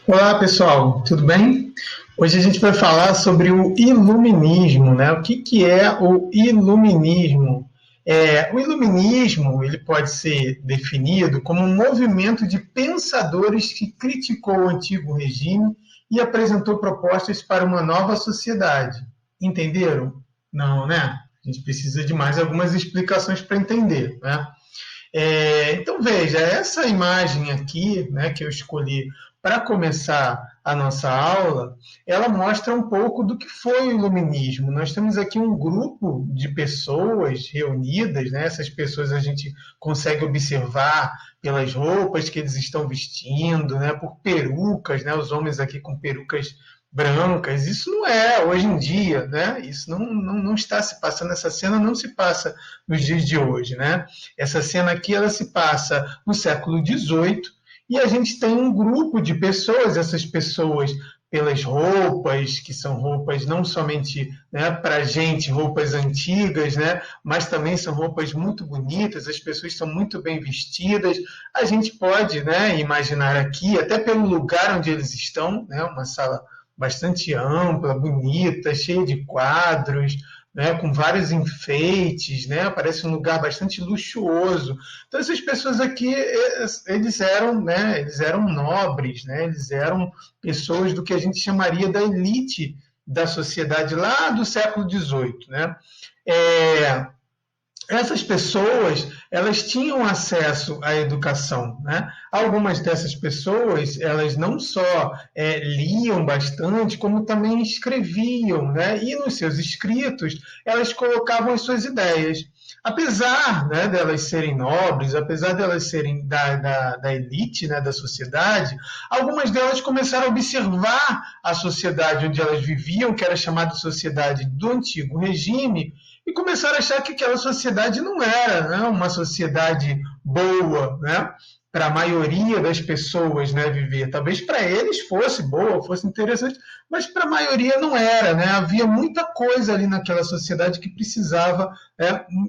Olá, pessoal, tudo bem? Hoje a gente vai falar sobre o iluminismo, né? O que é o iluminismo? O iluminismo ele pode ser definido como um movimento de pensadores que criticou o antigo regime e apresentou propostas para uma nova sociedade. Entenderam? Não, né? A gente precisa de mais algumas explicações para entender, né? Então, veja, essa imagem aqui, né, que eu escolhi para começar a nossa aula, ela mostra um pouco do que foi o iluminismo. Nós temos aqui um grupo de pessoas reunidas, né? Essas pessoas a gente consegue observar pelas roupas que eles estão vestindo, né? Por perucas, né? Os homens aqui com perucas brancas. Isso não é hoje em dia, né? Isso não está se passando, essa cena não se passa nos dias de hoje, né? Essa cena aqui ela se passa no século XVIII e a gente tem um grupo de pessoas, essas pessoas pelas roupas, que são roupas não somente, né, para a gente, roupas antigas, né, mas também são roupas muito bonitas, as pessoas são muito bem vestidas. A gente pode, né, imaginar aqui, até pelo lugar onde eles estão, né, uma sala bastante ampla, bonita, cheia de quadros, né, com vários enfeites, né, parece um lugar bastante luxuoso. Então essas pessoas aqui, eles eram nobres, né, eles eram pessoas do que a gente chamaria da elite da sociedade lá do século XVIII, né? É, Essas pessoas elas tinham acesso à educação, né? Algumas dessas pessoas elas não só liam bastante, como também escreviam, né? E nos seus escritos elas colocavam as suas ideias. Apesar, né, delas serem nobres, apesar delas serem da elite, né, da sociedade, algumas delas começaram a observar a sociedade onde elas viviam, que era chamada sociedade do antigo regime, e começaram a achar que aquela sociedade não era, né, uma sociedade boa, né, para a maioria das pessoas, né, viver. Talvez para eles fosse boa, fosse interessante, mas para a maioria não era, né? Havia muita coisa ali naquela sociedade que precisava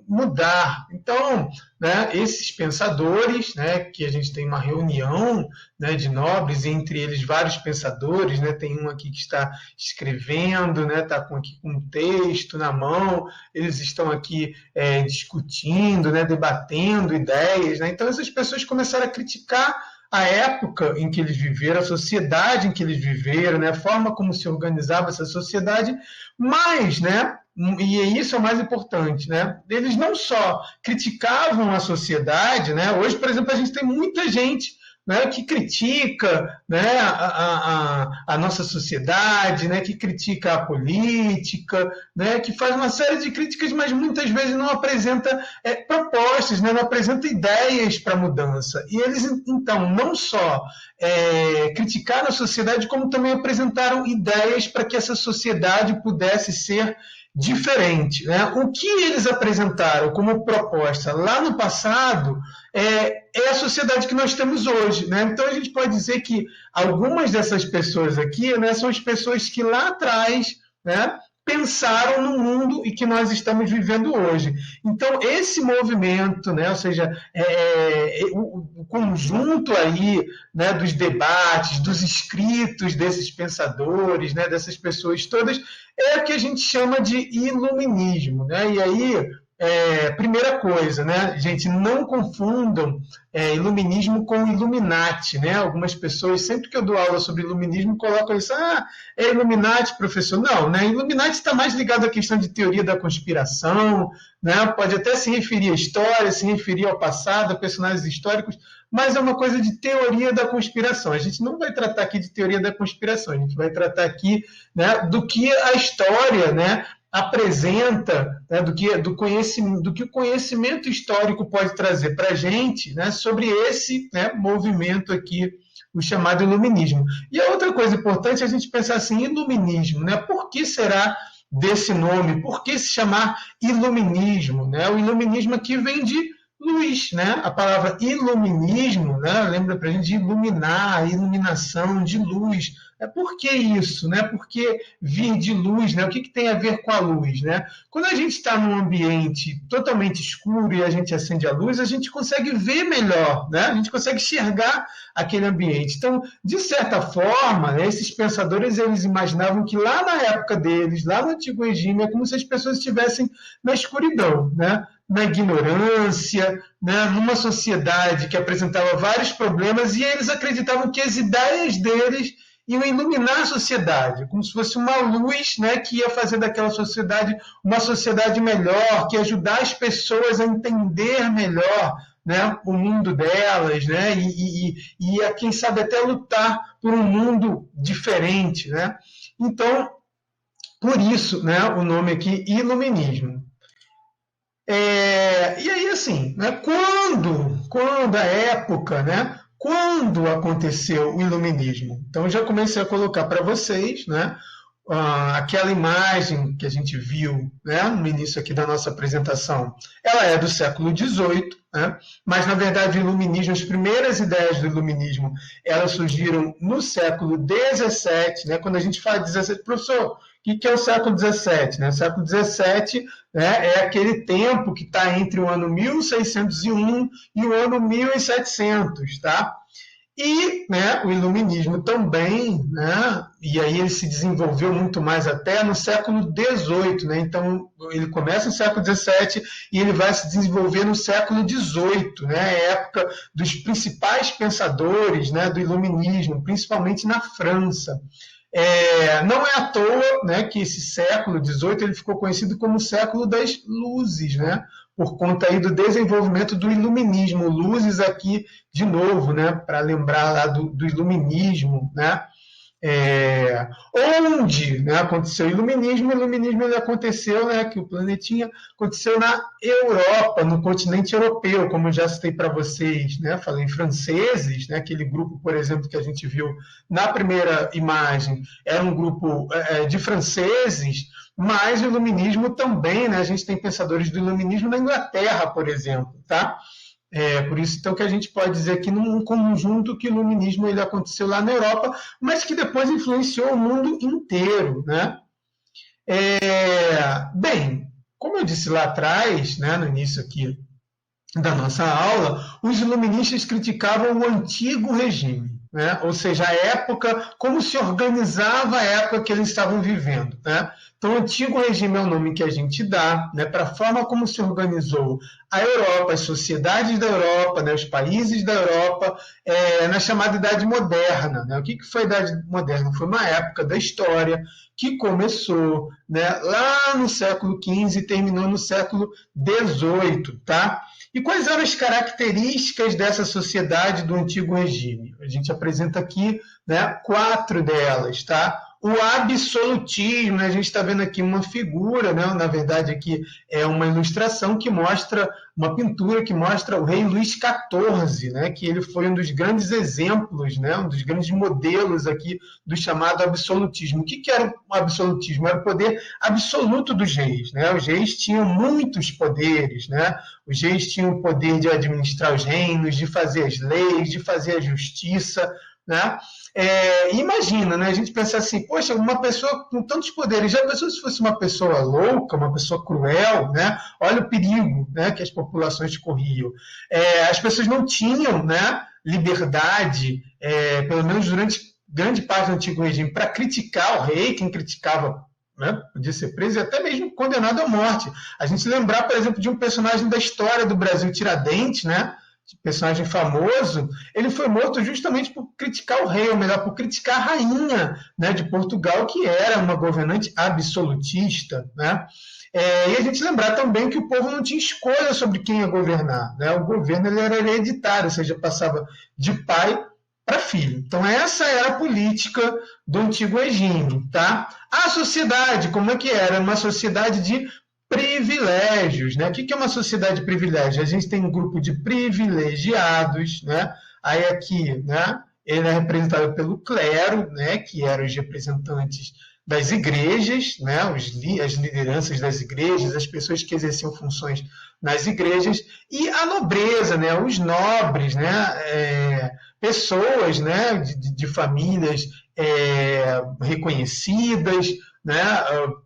mudar. Então, né, esses pensadores, né, que a gente tem uma reunião, né, de nobres, entre eles vários pensadores, né, tem um aqui que está escrevendo, né, está aqui com um texto na mão, eles estão aqui discutindo, né, debatendo ideias, né? Então essas pessoas começaram a criticar a época em que eles viveram, a sociedade em que eles viveram, né, a forma como se organizava essa sociedade, mas, né, e isso é o mais importante, né? Eles não só criticavam a sociedade, né? Hoje, por exemplo, a gente tem muita gente, né, que critica, né, a nossa sociedade, né, que critica a política, né, que faz uma série de críticas, mas muitas vezes não apresenta propostas, né, não apresenta ideias para mudança. E eles, então, não só criticaram a sociedade, como também apresentaram ideias para que essa sociedade pudesse ser diferente, né? O que eles apresentaram como proposta lá no passado é a sociedade que nós temos hoje, né? Então a gente pode dizer que algumas dessas pessoas aqui, né, são as pessoas que lá atrás, né, pensaram no mundo e que nós estamos vivendo hoje. Então esse movimento, né, ou seja, o conjunto aí, né, dos debates, dos escritos desses pensadores, né, dessas pessoas todas, é o que a gente chama de iluminismo, né? E aí, primeira coisa, né, gente, não confundam iluminismo com Illuminati, né? Algumas pessoas, sempre que eu dou aula sobre iluminismo, colocam isso, é Illuminati, professor. Não, né? Illuminati está mais ligado à questão de teoria da conspiração, né? Pode até se referir à história, se referir ao passado, a personagens históricos, mas é uma coisa de teoria da conspiração. A gente não vai tratar aqui de teoria da conspiração, a gente vai tratar aqui, né, do que a história, né, apresenta, né, do que o conhecimento histórico pode trazer para a gente, né, sobre esse, né, movimento aqui, o chamado iluminismo. E a outra coisa importante é a gente pensar assim, iluminismo, né? Por que será desse nome? Por que se chamar iluminismo? Né? O iluminismo aqui vem de luz, né? A palavra iluminismo, né? Lembra para a gente de iluminar, iluminação, de luz. Por que isso, né? Por que vir de luz, né? O que tem a ver com a luz, né? Quando a gente está num ambiente totalmente escuro e a gente acende a luz, a gente consegue ver melhor, né? A gente consegue enxergar aquele ambiente. Então, de certa forma, né, esses pensadores eles imaginavam que lá na época deles, lá no Antigo Regime, é como se as pessoas estivessem na escuridão, né? Na ignorância, né? Numa sociedade que apresentava vários problemas e eles acreditavam que as ideias deles iam iluminar a sociedade, como se fosse uma luz, né, que ia fazer daquela sociedade uma sociedade melhor, que ia ajudar as pessoas a entender melhor, né, o mundo delas, né, e a, quem sabe, até lutar por um mundo diferente. Né? Então, por isso, né, o nome aqui, iluminismo. E aí, assim, né, quando a época, né, quando aconteceu o iluminismo? Então, eu já comecei a colocar para vocês, né, aquela imagem que a gente viu, né, no início aqui da nossa apresentação. Ela é do século XVIII, né, mas, na verdade, o iluminismo, as primeiras ideias do iluminismo, elas surgiram no século XVII, né, quando a gente fala de 17, professor, o que é o século XVII? Né? O século XVII, né, é aquele tempo que está entre o ano 1601 e o ano 1700, tá? E, né, o iluminismo também, né, e aí ele se desenvolveu muito mais até no século XVIII, né, então ele começa no século XVII e ele vai se desenvolver no século XVIII, né, a época dos principais pensadores, né, do iluminismo, principalmente na França. Não é à toa, né, que esse século XVIII ele ficou conhecido como o século das luzes, né, por conta aí do desenvolvimento do iluminismo. Luzes aqui, de novo, né, para lembrar lá do iluminismo, né, onde, né, aconteceu o iluminismo ele aconteceu, né, que o planetinha aconteceu na Europa, no continente europeu, como eu já citei para vocês, né, falei em franceses, né, aquele grupo, por exemplo, que a gente viu na primeira imagem, era um grupo de franceses, mas o iluminismo também, né, a gente tem pensadores do iluminismo na Inglaterra, por exemplo, tá? Por isso, então, que a gente pode dizer aqui num conjunto que o iluminismo ele aconteceu lá na Europa, mas que depois influenciou o mundo inteiro. Né? Bem, como eu disse lá atrás, né, no início aqui da nossa aula, os iluministas criticavam o antigo regime, né? Ou seja, a época, como se organizava a época que eles estavam vivendo. Né? Então, o antigo regime é o nome que a gente dá, né, para a forma como se organizou a Europa, as sociedades da Europa, né, os países da Europa, na chamada Idade Moderna. Né? O que foi a Idade Moderna? Foi uma época da história que começou, né, lá no século XV e terminou no século XVIII. Tá? E quais eram as características dessa sociedade do antigo regime? A gente apresenta aqui, né, 4 delas. Tá? O absolutismo, né? A gente está vendo aqui uma figura, né? Na verdade aqui é uma ilustração que mostra, uma pintura que mostra o rei Luís XIV, né? Que ele foi um dos grandes exemplos, né? Um dos grandes modelos aqui do chamado absolutismo. O que era o absolutismo? Era o poder absoluto dos reis, né? Os reis tinham muitos poderes, né? Os reis tinham o poder de administrar os reinos, de fazer as leis, de fazer a justiça, né? Imagina, né? A gente pensa assim, poxa, uma pessoa com tantos poderes, já pensou se fosse uma pessoa louca, uma pessoa cruel, né? Olha o perigo, né, que as populações corriam. As pessoas não tinham, né, liberdade, pelo menos durante grande parte do Antigo Regime, para criticar o rei. Quem criticava, né, podia ser preso e até mesmo condenado à morte. A gente lembrar, por exemplo, de um personagem da história do Brasil, Tiradentes, né? Personagem famoso, ele foi morto justamente por criticar o rei, ou melhor, por criticar a rainha, né, de Portugal, que era uma governante absolutista. Né? E a gente lembrar também que o povo não tinha escolha sobre quem ia governar. Né? O governo ele era hereditário, ou seja, passava de pai para filho. Então, essa era a política do antigo regime. Tá? A sociedade, como é que era? Era uma sociedade de privilégios, né? O que é uma sociedade de privilégios? A gente tem um grupo de privilegiados, né? Aí aqui, né? Ele é representado pelo clero, né? Que eram os representantes das igrejas, né, as lideranças das igrejas, as pessoas que exerciam funções nas igrejas, e a nobreza, né, os nobres, né, pessoas, né, de famílias reconhecidas, né,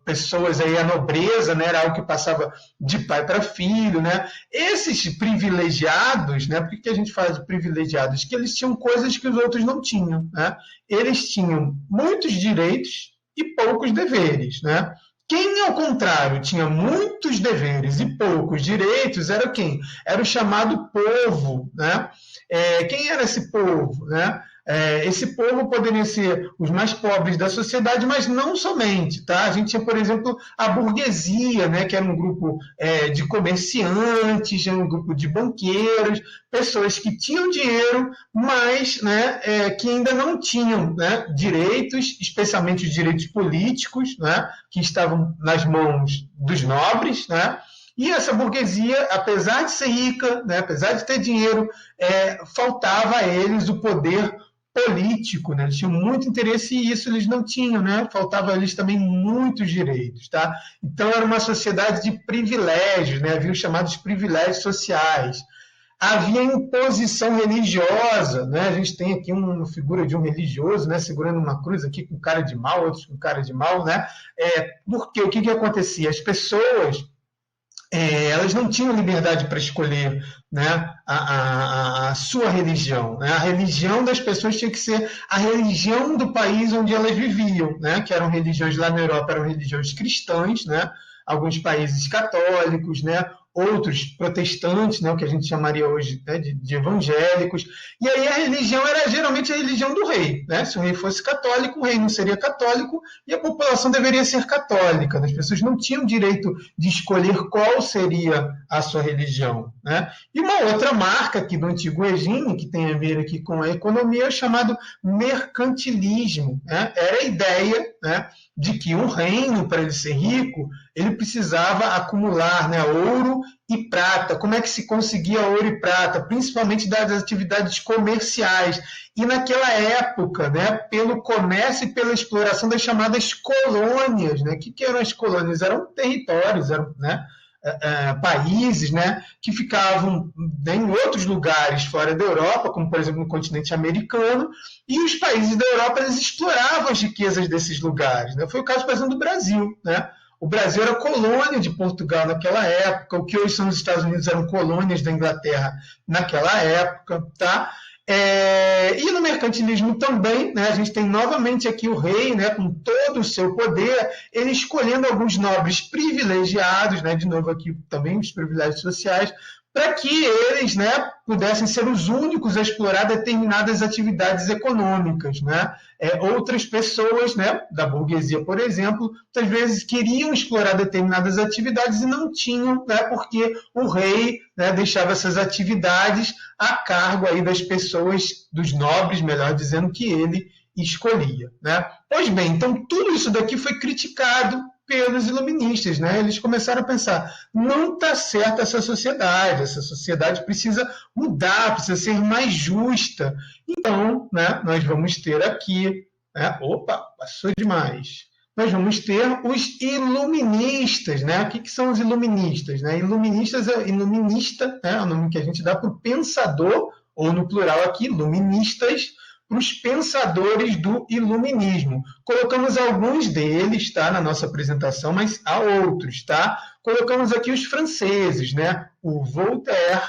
pessoas aí, a nobreza, né, era algo que passava de pai para filho, né, esses privilegiados, né, por que a gente fala de privilegiados? Que eles tinham coisas que os outros não tinham, né, eles tinham muitos direitos e poucos deveres, né, quem, ao contrário, tinha muitos deveres e poucos direitos era quem? Era o chamado povo, né, quem era esse povo, né? Esse povo poderia ser os mais pobres da sociedade, mas não somente, tá? A gente tinha, por exemplo, a burguesia, né, que era um grupo de comerciantes, um grupo de banqueiros, pessoas que tinham dinheiro, mas, né, que ainda não tinham, né, direitos, especialmente os direitos políticos, né, que estavam nas mãos dos nobres, né? E essa burguesia, apesar de ser rica, né, apesar de ter dinheiro, faltava a eles o poder político, né? Eles tinham muito interesse e isso eles não tinham, né? Faltava a eles também muitos direitos, tá? Então era uma sociedade de privilégios, né? Havia os chamados privilégios sociais. Havia imposição religiosa, né? A gente tem aqui uma figura de um religioso, né, segurando uma cruz aqui com cara de mal, outros com cara de mal, né? Porque o que acontecia? As pessoas elas não tinham liberdade para escolher, né, a sua religião, né? A religião das pessoas tinha que ser a religião do país onde elas viviam, né? Que eram religiões lá na Europa, eram religiões cristãs, né? Alguns países católicos, né? Outros protestantes, né? O que a gente chamaria hoje, né, de evangélicos. E aí a religião era geralmente a religião do rei, né? Se o rei fosse católico, o rei não seria católico e a população deveria ser católica. As pessoas não tinham direito de escolher qual seria a sua religião, né? E uma outra marca aqui do antigo regime, que tem a ver aqui com a economia, é o chamado mercantilismo, né? Era a ideia, né, de que um reino, para ele ser rico, ele precisava acumular, né, ouro e prata. Como é que se conseguia ouro e prata? Principalmente das atividades comerciais. E naquela época, né, pelo comércio e pela exploração das chamadas colônias. Né? O que eram as colônias? Eram territórios, eram, né, países, né, que ficavam, né, em outros lugares fora da Europa, como por exemplo no continente americano, e os países da Europa eles exploravam as riquezas desses lugares. Né? Foi o caso, por exemplo, do Brasil. Né? O Brasil era colônia de Portugal naquela época, o que hoje são os Estados Unidos eram colônias da Inglaterra naquela época, tá? E no mercantilismo também, né, a gente tem novamente aqui o rei, né, com todo o seu poder, ele escolhendo alguns nobres privilegiados, né, de novo aqui também os privilégios sociais, para que eles, né, pudessem ser os únicos a explorar determinadas atividades econômicas. Né? Outras pessoas, né, da burguesia, por exemplo, muitas vezes queriam explorar determinadas atividades e não tinham, né, porque o rei, né, deixava essas atividades a cargo aí das pessoas, dos nobres, melhor dizendo, que ele escolhia. Né? Pois bem, então tudo isso daqui foi criticado pelos iluministas, né? Eles começaram a pensar, não está certa essa sociedade precisa mudar, precisa ser mais justa. Então, né, nós vamos ter aqui, né, opa, passou demais. Nós vamos ter os iluministas, né? O que são os iluministas? Né? Iluminista, né, é o nome que a gente dá para o pensador, ou no plural aqui, iluministas, para os pensadores do iluminismo. Colocamos alguns deles, tá, na nossa apresentação, mas há outros, tá? Colocamos aqui os franceses, né? O Voltaire,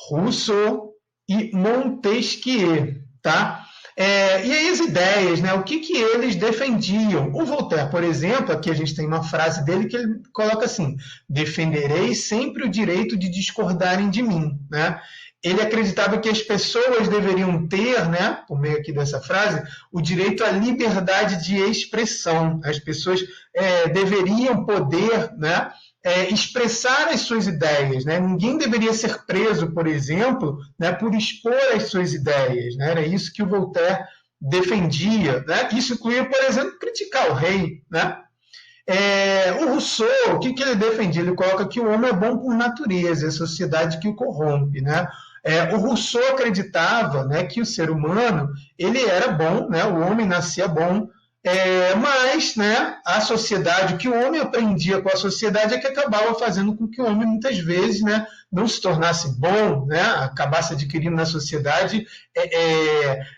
Rousseau e Montesquieu, tá? E aí as ideias, né? O que eles defendiam? O Voltaire, por exemplo, aqui a gente tem uma frase dele que ele coloca assim: defenderei sempre o direito de discordarem de mim, né? Ele acreditava que as pessoas deveriam ter, né, por meio aqui dessa frase, o direito à liberdade de expressão. As pessoas deveriam poder, né, expressar as suas ideias. Né? Ninguém deveria ser preso, por exemplo, né, por expor as suas ideias. Né? Era isso que o Voltaire defendia. Né? Isso incluía, por exemplo, criticar o rei. Né? O Rousseau, o que ele defendia? Ele coloca que o homem é bom por natureza, é a sociedade que o corrompe. Né? O Rousseau acreditava, né, que o ser humano ele era bom, né, o homem nascia bom, Mas, né, a sociedade, o que o homem aprendia com a sociedade é que acabava fazendo com que o homem, muitas vezes, né, não se tornasse bom, né, acabasse adquirindo na sociedade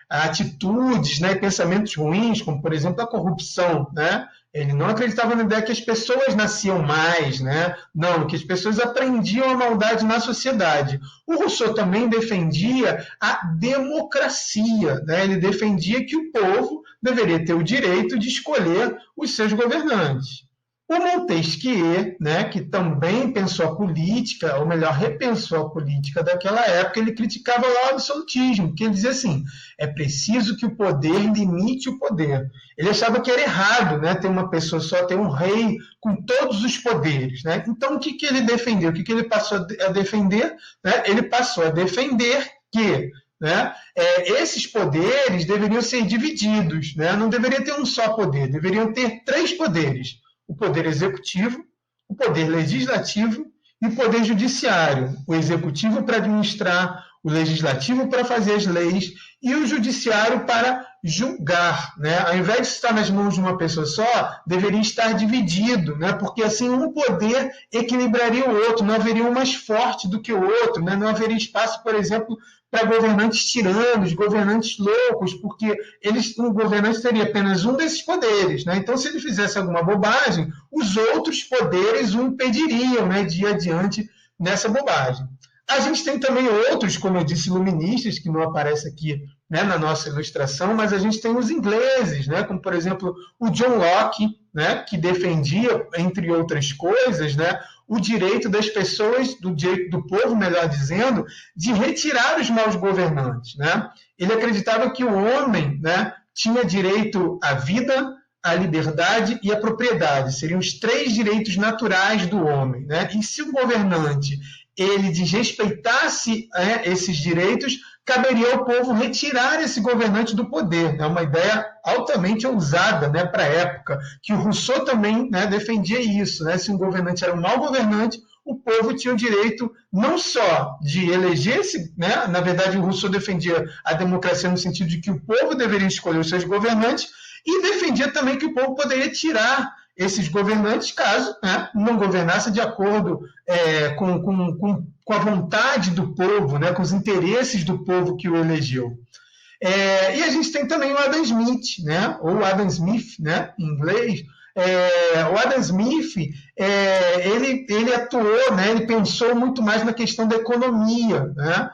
atitudes, né, pensamentos ruins, como, por exemplo, a corrupção, né? Ele não acreditava na ideia que as pessoas nasciam mais, né? Não, que as pessoas aprendiam a maldade na sociedade. O Rousseau também defendia a democracia, né? Ele defendia que o povo deveria ter o direito de escolher os seus governantes. O Montesquieu, né, que também pensou a política, ou melhor, repensou a política daquela época, ele criticava lá o absolutismo, que ele dizia assim, é preciso que o poder limite o poder. Ele achava que era errado, né, ter uma pessoa só, ter um rei com todos os poderes. Né? Então, o que ele defendeu? O que ele passou a defender? Né? Ele passou a defender que, né, esses poderes deveriam ser divididos, né? Não deveria ter um só poder, deveriam ter 3 poderes. O poder executivo, o poder legislativo e o poder judiciário. O executivo para administrar, o legislativo para fazer as leis e o judiciário para julgar. Né? Ao invés de estar nas mãos de uma pessoa só, deveria estar dividido, né? Porque assim um poder equilibraria o outro, não haveria um mais forte do que o outro, né? Não haveria espaço, por exemplo, para governantes tiranos, governantes loucos, porque um governante teria apenas um desses poderes. Né? Então, se ele fizesse alguma bobagem, os outros poderes o impediriam, né, de ir adiante nessa bobagem. A gente tem também outros, como eu disse, iluministas, que não aparecem aqui, né, na nossa ilustração, mas a gente tem os ingleses, né, como, por exemplo, o John Locke, né, que defendia, entre outras coisas, né, o direito das pessoas, do direito do povo, melhor dizendo, de retirar os maus governantes. Né? Ele acreditava que o homem, né, tinha direito à vida, à liberdade e à propriedade. Seriam os 3 direitos naturais do homem. Né? E se o governante ele desrespeitasse esses direitos, caberia ao povo retirar esse governante do poder. É uma ideia altamente ousada, né, para a época, que o Rousseau também, né, defendia isso. Né? Se um governante era um mau governante, o povo tinha o direito não só de eleger-se, né? Na verdade, o Rousseau defendia a democracia no sentido de que o povo deveria escolher os seus governantes e defendia também que o povo poderia tirar esses governantes, caso, né, não governasse de acordo com a vontade do povo, né, com os interesses do povo que o elegeu. E a gente tem também o Adam Smith, né, ou Adam Smith, né, em inglês. O Adam Smith, ele atuou, né, ele pensou muito mais na questão da economia, né,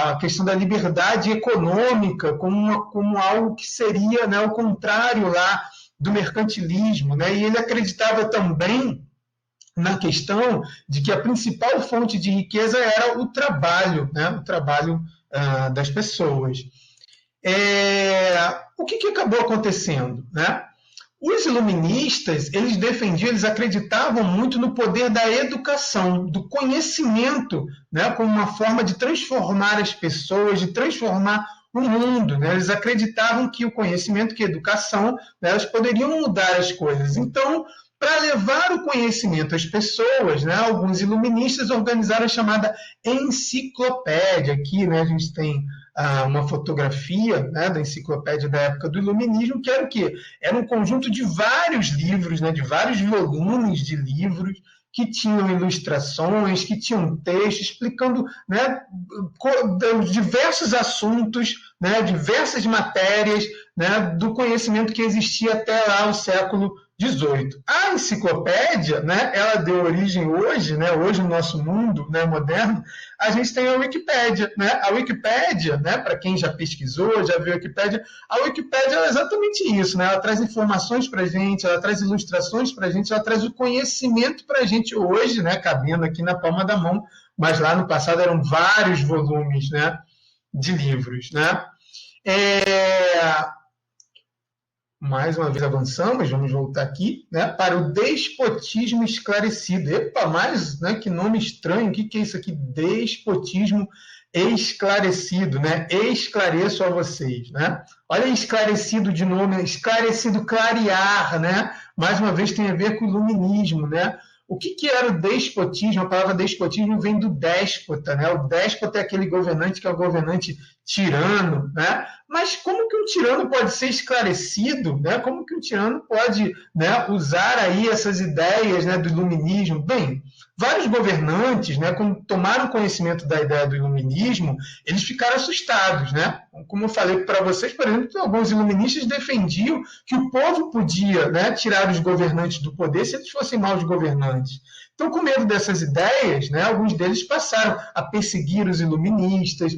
a questão da liberdade econômica como algo que seria, né, o contrário lá do mercantilismo, né? E ele acreditava também na questão de que a principal fonte de riqueza era o trabalho, né? O trabalho das pessoas. O que acabou acontecendo, né? Os iluministas, eles defendiam, eles acreditavam muito no poder da educação, do conhecimento, né? Como uma forma de transformar as pessoas, de transformar o mundo. Né? Eles acreditavam que o conhecimento, que a educação, né, elas poderiam mudar as coisas. Então, para levar o conhecimento às pessoas, né, alguns iluministas organizaram a chamada enciclopédia. Aqui, né, a gente tem uma fotografia, né, da enciclopédia da época do iluminismo, que era o quê? Era um conjunto de vários livros, né, de vários volumes de livros, que tinham ilustrações, que tinham textos explicando, né, diversos assuntos, né, diversas matérias, né, do conhecimento que existia até lá o século XVIII. A enciclopédia, né, ela deu origem hoje, né, hoje no nosso mundo, né, moderno, a gente tem a Wikipédia. Né? A Wikipédia, né, para quem já pesquisou, já viu a Wikipédia é exatamente isso. Né? Ela traz informações para a gente, ela traz ilustrações para a gente, ela traz o conhecimento para a gente hoje, né, cabendo aqui na palma da mão, mas lá no passado eram vários volumes, né, de livros. Né? Mais uma vez avançamos, vamos voltar aqui, né, para o despotismo esclarecido. Epa, mas, né, que nome estranho, o que é isso aqui? Despotismo esclarecido, né? Esclareço a vocês, né? Olha, esclarecido de nome, esclarecido, clarear, né? Mais uma vez tem a ver com o iluminismo, né? O que era o despotismo? A palavra despotismo vem do déspota, né? O déspota é aquele governante que é o governante tirano, né? Mas como que um tirano pode ser esclarecido, né? Como que um tirano pode, né, usar aí essas ideias, né, do iluminismo? Bem, vários governantes, né, quando tomaram conhecimento da ideia do iluminismo, eles ficaram assustados, né? Como eu falei para vocês, por exemplo, alguns iluministas defendiam que o povo podia, né, tirar os governantes do poder se eles fossem maus governantes. Então, com medo dessas ideias, né, alguns deles passaram a perseguir os iluministas,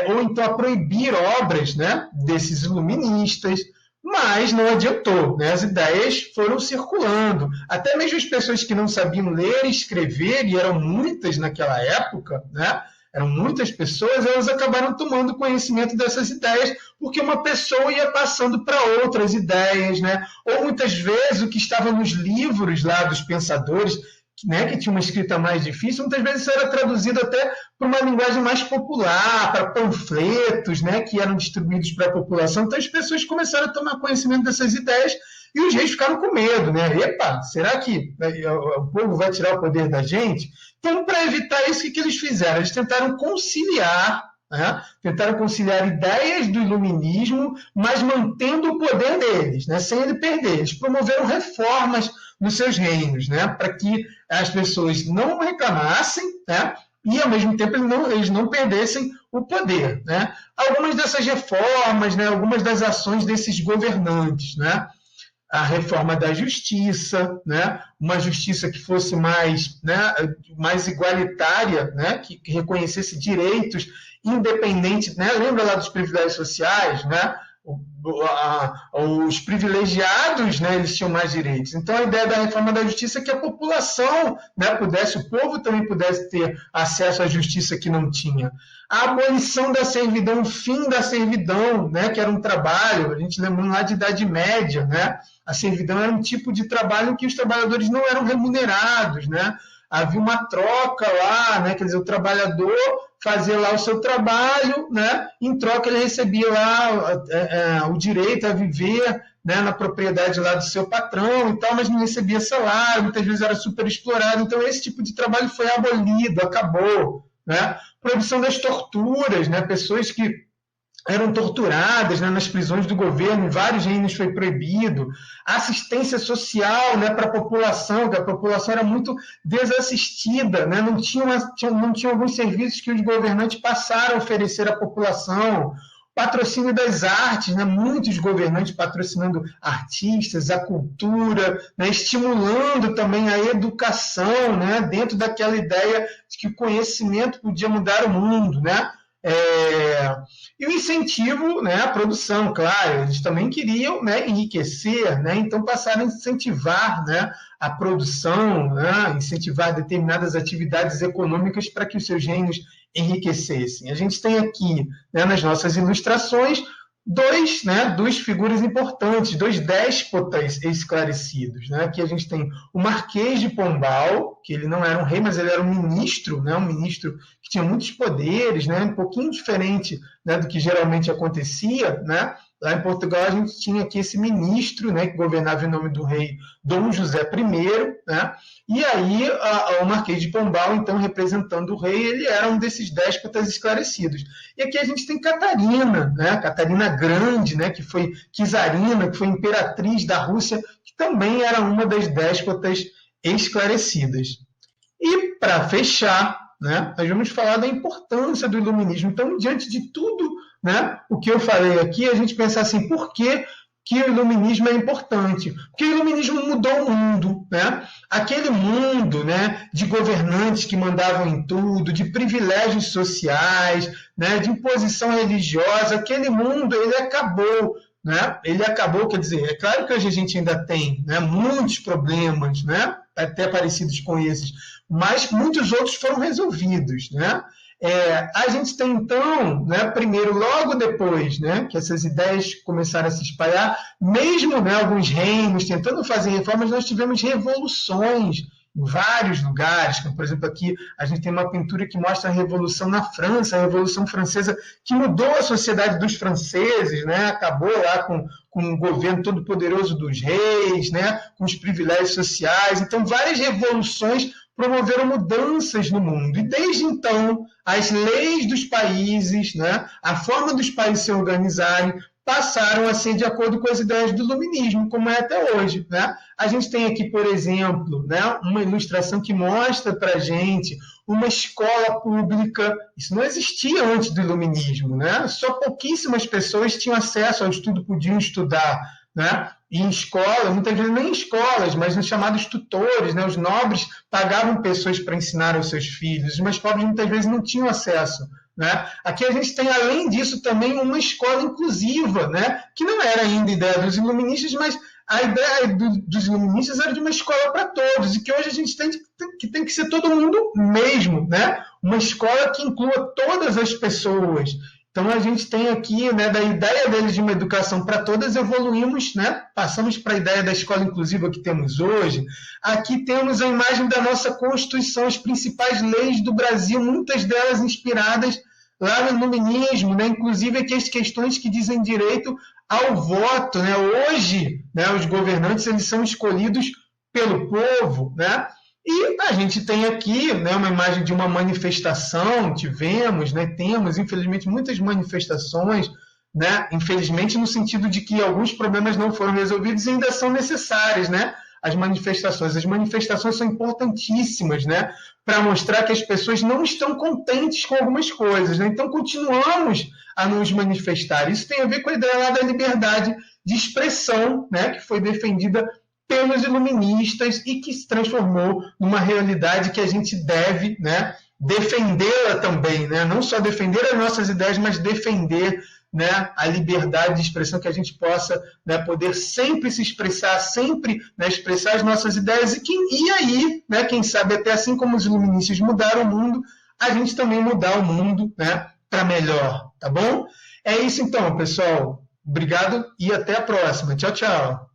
ou então a proibir obras, né, desses iluministas, mas não adiantou, né? As ideias foram circulando. Até mesmo as pessoas que não sabiam ler e escrever, e eram muitas naquela época, né? Eram muitas pessoas, elas acabaram tomando conhecimento dessas ideias, porque uma pessoa ia passando para outras ideias, né? Ou muitas vezes o que estava nos livros lá dos pensadores, né, que tinha uma escrita mais difícil, muitas vezes isso era traduzido até para uma linguagem mais popular, para panfletos, né, que eram distribuídos para a população. Então as pessoas começaram a tomar conhecimento dessas ideias e os reis ficaram com medo, né? Epa, será que o povo vai tirar o poder da gente? Então, para evitar isso, o que eles fizeram? Eles tentaram conciliar, né? Tentaram conciliar ideias do iluminismo, mas mantendo o poder deles, né? Sem ele perder. Eles promoveram reformas nos seus reinos, né? Para que as pessoas não reclamassem, né? E, ao mesmo tempo, eles não perdessem o poder, né? Algumas dessas reformas, né? Algumas das ações desses governantes, né? A reforma da justiça, né? Uma justiça que fosse mais, né, mais igualitária, né? Que reconhecesse direitos independentes, né? Lembra lá dos privilégios sociais, né? Os privilegiados, né, eles tinham mais direitos. Então, a ideia da reforma da justiça é que a população, né, pudesse, o povo também pudesse ter acesso à justiça que não tinha. A abolição da servidão, o fim da servidão, né, que era um trabalho, a gente lembra lá de Idade Média, né? A servidão era um tipo de trabalho em que os trabalhadores não eram remunerados, né? Havia uma troca lá, né? Quer dizer, o trabalhador fazia lá o seu trabalho, né? Em troca ele recebia lá o direito a viver, né, na propriedade lá do seu patrão e tal, mas não recebia salário, muitas vezes era super explorado. Então esse tipo de trabalho foi abolido, acabou, né? Proibição das torturas, né? Pessoas que eram torturadas, né, nas prisões do governo, em vários reinos foi proibido. Assistência social, né, para a população, que a população era muito desassistida, né, não tinha alguns serviços que os governantes passaram a oferecer à população. Patrocínio das artes, né, muitos governantes patrocinando artistas, a cultura, né, estimulando também a educação, né, dentro daquela ideia de que o conhecimento podia mudar o mundo, né? E o incentivo, né, à produção, claro, eles também queriam, né, enriquecer, né, então passaram a incentivar, né, a produção, né, incentivar determinadas atividades econômicas para que os seus reinos enriquecessem. A gente tem aqui, né, nas nossas ilustrações, duas figuras importantes, dois déspotas esclarecidos, né? Aqui a gente tem o Marquês de Pombal, que ele não era um rei, mas ele era um ministro, né? Um ministro que tinha muitos poderes, né? Um pouquinho diferente, né, do que geralmente acontecia, né? Lá em Portugal a gente tinha aqui esse ministro, né, que governava em nome do rei Dom José I, né? E aí o Marquês de Pombal, então, representando o rei, ele era um desses déspotas esclarecidos. E aqui a gente tem Catarina, né? Catarina Grande, né, que foi czarina, que foi imperatriz da Rússia, que também era uma das déspotas esclarecidas. E, para fechar, né, nós vamos falar da importância do iluminismo. Então, diante de tudo, né, o que eu falei aqui, a gente pensar assim, por que o iluminismo é importante? Porque o iluminismo mudou o mundo, né? Aquele mundo, né, de governantes que mandavam em tudo, de privilégios sociais, né, de imposição religiosa, aquele mundo, ele acabou, né? Ele acabou, quer dizer, é claro que hoje a gente ainda tem, né, muitos problemas, né, até parecidos com esses, mas muitos outros foram resolvidos, né? A gente tem, então, né, primeiro, logo depois, né, que essas ideias começaram a se espalhar, mesmo, né, alguns reinos tentando fazer reformas, nós tivemos revoluções em vários lugares, como, por exemplo, aqui a gente tem uma pintura que mostra a Revolução na França, a Revolução Francesa, que mudou a sociedade dos franceses, né, acabou lá com o governo todo poderoso dos reis, né, com os privilégios sociais. Então, várias revoluções promoveram mudanças no mundo. E desde então, as leis dos países, né, a forma dos países se organizarem, passaram a ser de acordo com as ideias do iluminismo, como é até hoje. Né? A gente tem aqui, por exemplo, né, uma ilustração que mostra para a gente uma escola pública. Isso não existia antes do iluminismo. Né? Só pouquíssimas pessoas tinham acesso ao estudo, podiam estudar. Né? E em escola, muitas vezes nem em escolas, mas nos chamados tutores, né? Os nobres pagavam pessoas para ensinar aos seus filhos, os mais pobres muitas vezes não tinham acesso. Né? Aqui a gente tem, além disso, também uma escola inclusiva, né? Que não era ainda a ideia dos iluministas, mas a ideia dos iluministas era de uma escola para todos, e que hoje a gente tem que ser todo mundo mesmo, né? Uma escola que inclua todas as pessoas. Então, a gente tem aqui, né, da ideia deles de uma educação para todas, evoluímos, né, passamos para a ideia da escola inclusiva que temos hoje. Aqui temos a imagem da nossa Constituição, as principais leis do Brasil, muitas delas inspiradas lá no iluminismo, né, inclusive aqui as questões que dizem direito ao voto. Né. Hoje, né, os governantes eles são escolhidos pelo povo, né? E a gente tem aqui, né, uma imagem de uma manifestação, tivemos, né, temos, infelizmente, muitas manifestações, né, infelizmente no sentido de que alguns problemas não foram resolvidos e ainda são necessárias, né, as manifestações. As manifestações são importantíssimas, né, para mostrar que as pessoas não estão contentes com algumas coisas. Né, então, continuamos a nos manifestar. Isso tem a ver com a ideia lá da liberdade de expressão, né, que foi defendida pelos iluministas e que se transformou numa realidade que a gente deve, né, defendê-la também, né? Não só defender as nossas ideias, mas defender, né, a liberdade de expressão, que a gente possa, né, poder sempre se expressar, sempre, né, expressar as nossas ideias e aí, né, quem sabe até assim como os iluministas mudaram o mundo, a gente também mudar o mundo, né, para melhor, tá bom? É isso então, pessoal. Obrigado e até a próxima. Tchau, tchau.